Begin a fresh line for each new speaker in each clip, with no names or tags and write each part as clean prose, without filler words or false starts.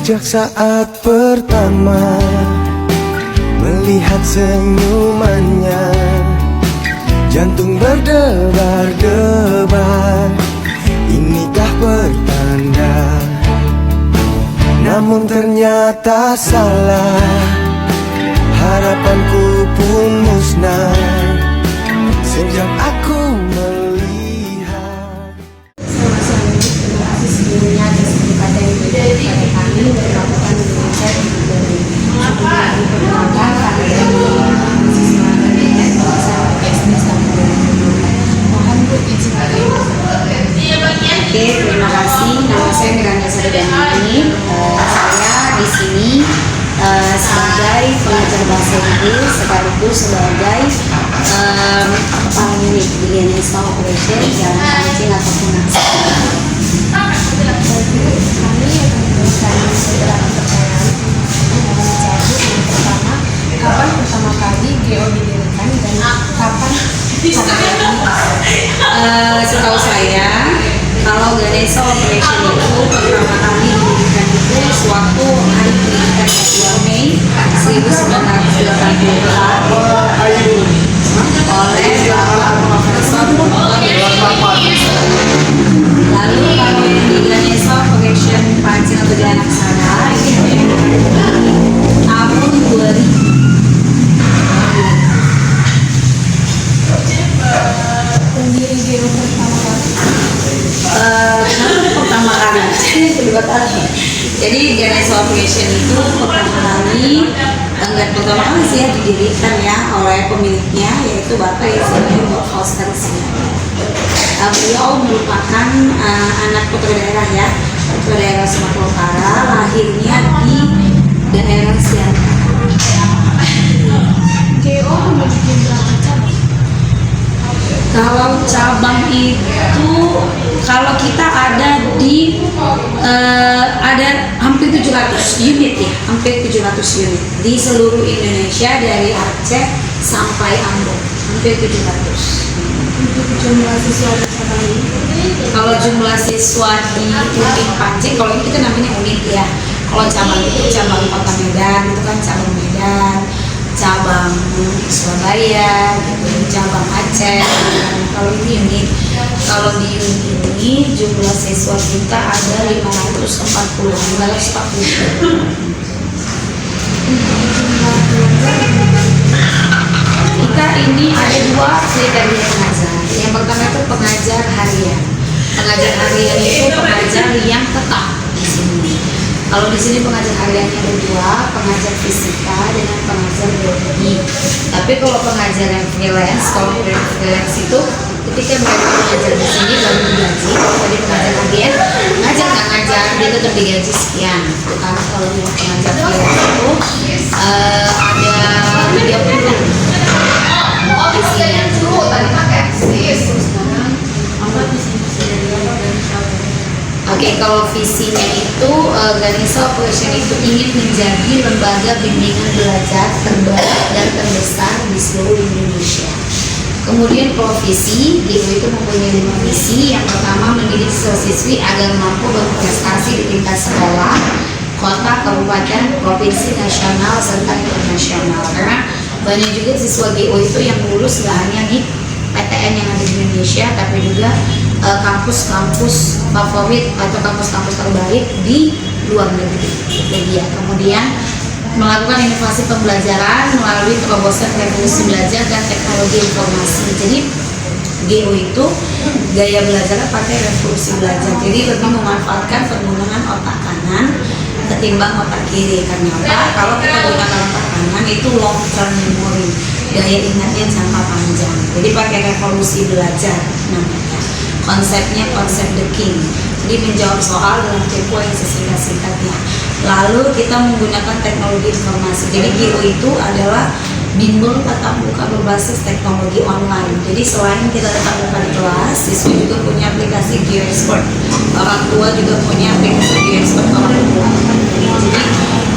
Sejak saat pertama melihat senyumannya, jantung berdebar-debar. Inikah pertanda? Namun ternyata salah. Harapanku pun musnah sejak aku melihat.
Terima kasih sebelumnya atas kesempatan yang diberikan kepada kami untuk melakukan Indonesia di perkenalkan kami mahasiswa dari SD sampai mohon bu izin dari Oke, terima kasih. Nama saya Miranda Sardani. Saya di sini sebagai pengajar bahasa Inggris sekaligus sebagai kepala unit di Ganesha Operation Jalan Pancing ataupun Aksa. Kami akan memberikan beberapa pertanyaan yang mencari yang pertama, kapan pertama kali GO didirikan dan kapan
setahu saya kalau Ganesha Operation itu pertama kali didirikan itu suatu hari pendidikan 2 Mei 1984 oleh Profesor lalu kalau di Ganesha Operation Pancing atau Jalan Aksara ini tahun 2000.
pendiri GO pertama kali
Pertama kali kedua kali. Jadi Ganesha Operation itu pertama kali sih ya didirikan ya oleh pemiliknya, yaitu Bapak Insinyur Foster Siahaan. Beliau merupakan anak putra daerah ya, putra daerah Sumatera Utara, lahirnya di daerah Siahaan.
GO memiliki berapa cabang?
Kalau cabang itu, kalau kita ada di ada hampir 700 unit ya, hampir 700 unit di seluruh Indonesia dari Aceh sampai Ambon, hampir 700.
Untuk jumlah siswa sekarang ini?
Kalau jumlah siswa di unit Pancing, kalau ini kita namanya unit ya. Kalau cabang itu cabang Kota Medan, itu kan cabang Medan, cabang Surabaya, gitu, cabang Aceh. Kalau ini unit, kalau di unit ini jumlah siswa kita ada 540. Kita ini ada 2 kriteria pengajar. Yang pertama itu pengajar harian. Pengajar harian itu pengajar yang tetap di sini. Kalau di sini pengajar hariannya ada 2, pengajar fisika dengan pengajar biologi. Tapi kalau pengajar yang freelance, kalau freelance itu ketika mereka mengajar di sini baru digaji. Kalau tadi pengajar harian ngajar nggak ngajar dia tetap digaji sekian. Karena kalau yang pengajar freelance itu ada 30. Oke, kalau visinya itu Ganesha Operation itu ingin menjadi lembaga bimbingan belajar terbaik dan terbesar di seluruh Indonesia. Kemudian kalau visi, GO itu mempunyai 5 visi. Yang pertama, mendidik siswa-siswi agar mampu berprestasi di tingkat sekolah, kota, kabupaten, provinsi, nasional, serta internasional. Karena banyak juga siswa GO itu yang lulus gak hanya di PTN yang ada di Indonesia, tapi juga kampus-kampus favorit atau kampus-kampus terbaik di luar negeri. Jadi ya, kemudian melakukan inovasi pembelajaran melalui terobosan revolusi belajar dan teknologi informasi. Jadi GO itu gaya belajar pakai revolusi belajar. Jadi lebih memanfaatkan penggunaan otak kanan ketimbang otak kiri. Karena apa? Kalau kita gunakan otak kanan itu long term memory, daya ingatnya jangka panjang. Jadi pakai revolusi belajar namanya. Konsepnya konsep the king. Jadi menjawab soal dalam tempo yang sesingkat-singkatnya. Lalu kita menggunakan teknologi informasi. Jadi GO itu adalah bimbel tatap muka berbasis teknologi online. Jadi selain kita tatap muka di kelas, siswa juga punya aplikasi GO Expert. Orang tua juga punya aplikasi GO Expert orang tua.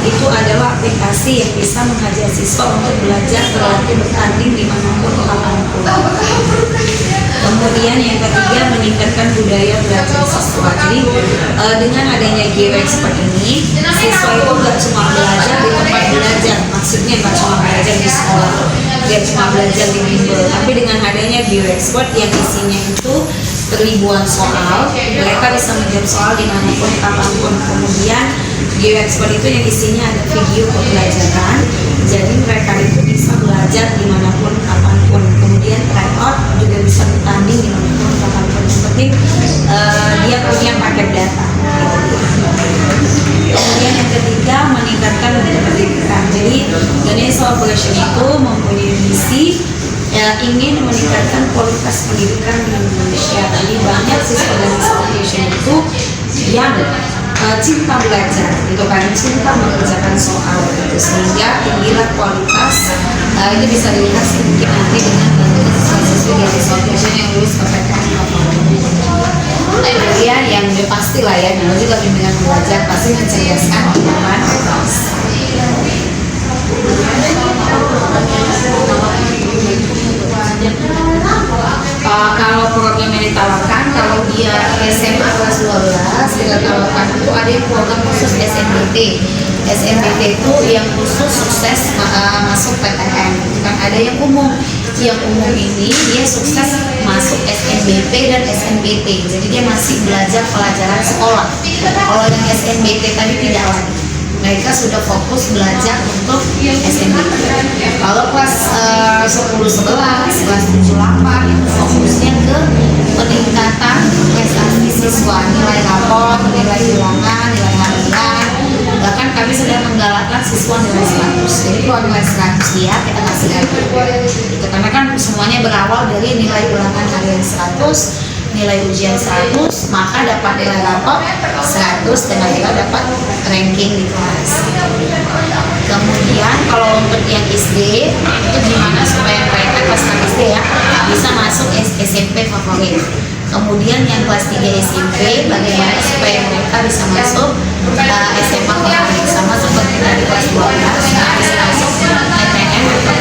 Jadi itu adalah aplikasi yang bisa mengajak siswa untuk belajar berlatih bertanding dimanapun kapanpun. Kemudian yang ketiga, meningkatkan budaya belajar siswa. Jadi dengan adanya Geo Expert ini, siswa itu nggak cuma belajar di tempat belajar, maksudnya nggak cuma belajar di sekolah, nggak cuma belajar di bimbel, tapi dengan adanya Geo Expert yang isinya itu ribuan soal, mereka bisa menjawab soal dimanapun kapanpun. Kemudian Geo Expert itu yang isinya ada video pembelajaran, jadi mereka itu bisa belajar dimanapun kapanpun. Kemudian tryout juga bisa bertanding dimanapun kapanpun. Yang penting dia punya paket data. Kemudian yang ketiga, meningkatkan mutu pendidikan. Jadi Ganesha Operation itu mempunyai misi ingin meningkatkan kualitas pendidikan di Indonesia. Jadi banyak siswa Ganesha Operation itu yang cinta belajar, gitu kan, cinta mengerjakan soal, gitu, sehingga tinggilah kualitas. Itu bisa dilihat mungkin nanti dengan siswa-siswi Ganesha Operation yang lulus KPTN kemudian yang udah pasti lah ya, namanya juga bimbingan belajar pasti mencerdaskan omongan otak. Kalau program yang ditawarkan, kalau dia SMA kelas 12 kita tawarkan itu ada yang program khusus SNBT. SNBT itu yang khusus sukses masuk PTN. Kan ada yang umum. Yang umum ini dia sukses masuk SNBP dan SNBT. Jadi dia masih belajar pelajaran sekolah. Kalau yang SNBT tadi tidak lagi. Mereka sudah fokus belajar untuk SNBT. Kalau kelas 10, 11, kelas 7, 8 itu fokusnya ke peningkatan prestasi siswa, nilai rapor, nilai ulangan, nilai harian. Bahkan kami sudah menggalakkan siswa nilai 100. Jadi kalau nilai 100 dia kita kasih lagi. Itu karena kan semuanya berawal dari nilai ulangan harian 100, nilai ujian 100, maka dapat nilai rapor 100 dan akhirnya dapat ranking di kelas. Kemudian kalau untuk yang SD itu gimana supaya mereka kelas 6 SD ya bisa masuk SMP favorit. Kemudian yang kelas 3 SMP bagaimana supaya mereka bisa masuk SMA favorit, sama seperti dari kelas 12 bisa masuk PTN atau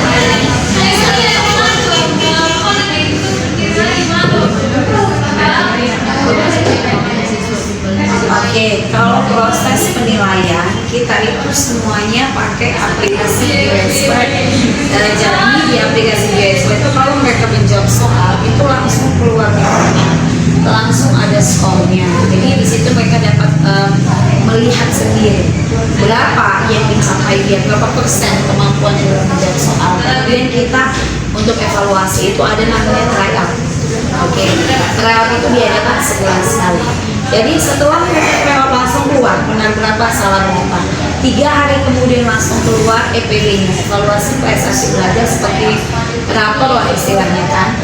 Oke, kalau proses penilaian kita itu semuanya pakai aplikasi Geo Expert. Jadi di aplikasi Geo Expert itu kalau mereka menjawab soal itu langsung keluar nilainya, langsung ada skornya. Jadi di situ mereka dapat melihat sendiri berapa yang dicapai dia, berapa persen kemampuan dalam menjawab soal. Kemudian kita untuk evaluasi itu ada namanya tryout. Oke, tryout itu diadakan sebulan sekali. Jadi setelah tryout langsung keluar benar berapa, salah berapa, 3 hari kemudian langsung keluar EPB-nya, evaluasi prestasi belajar, seperti rapor lah istilahnya kan,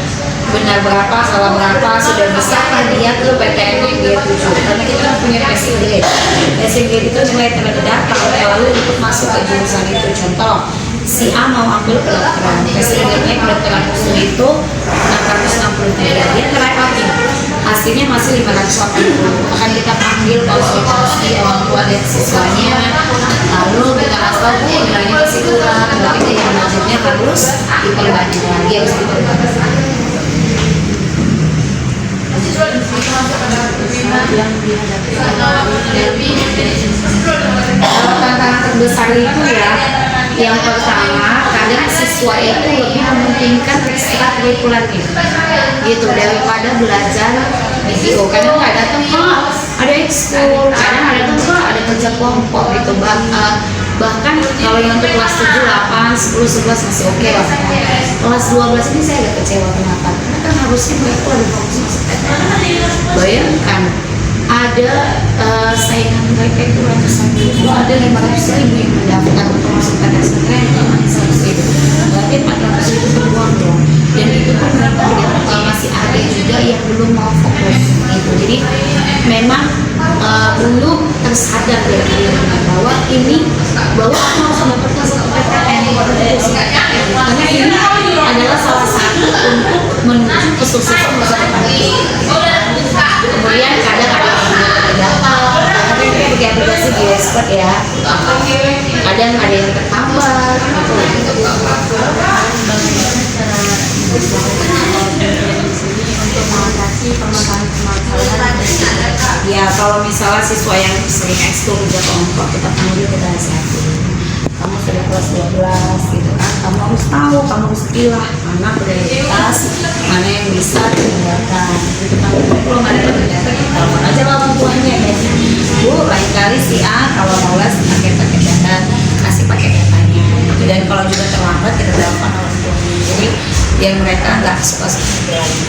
benar berapa, salah berapa, sudah bisa kan dia ke PTN Grade 7 karena kita punya passing grade. Passing grade itu nilai terendah tahun lalu untuk masuk ke jurusan itu. Contoh, si A mau ambil kedokteran, passing grade-nya kedokteran khusus itu 663, dia tryout nih, hasilnya masih 580. Akan kita panggil konsultasi orang tua dan siswanya, lalu kita kasih tahu nilainya masih kurang, berarti dia belajarnya harus diperbanyak lagi, harus diperbanyak. Tantangan terbesar itu ya, yang pertama kadang siswa itu lebih mementingkan ekstrakurikulernya gitu daripada belajar video. Kadang nggak datang kok ada ekskul, kadang ada datang kok ada kerja kelompok gitu. Bahkan kalau yang untuk kelas 7, 8, 10, 11 masih oke lah. Kelas 12 ini saya agak kecewa. Kenapa? Karena kan harusnya mereka lebih fokus masuk PTN. Bayangkan ada saingan mereka itu ratusan ribu, ada 500.000 yang mendaftar untuk masuk PTN pesantren, cuma 100.000. Berarti 400.000 peluang dong. Dan itu pun masih ada juga yang belum mau fokus gitu. Jadi memang belum tersadar ya bahwa aku harus mendapatkan satu PTN. Karena ini adalah salah satu untuk menuju kesuksesan masa depan. Kemudian kadang ada data, tapi pakai aplikasi Geo Expert ya. kadang ada yang terhambat gitu.
Untuk mengatasi permasalahan-permasalahan.
Ya kalau misalnya siswa yang sering ekskul kerja kelompok, kita panggil, kita nasihatin. Kamu sudah kelas 12 gitu kan, kamu harus tahu, kamu harus pilih mana prioritas, mana yang bisa ditinggalkan. Itu kan kalau nggak ada data, kita telepon aja lah orang tuanya ya. Bu, lain kali si A kalau mau les pakai data, kasih pakai datanya. Dan kalau juga terlambat kita telepon orang tuanya. Jadi biar mereka nggak suka seperti lagi.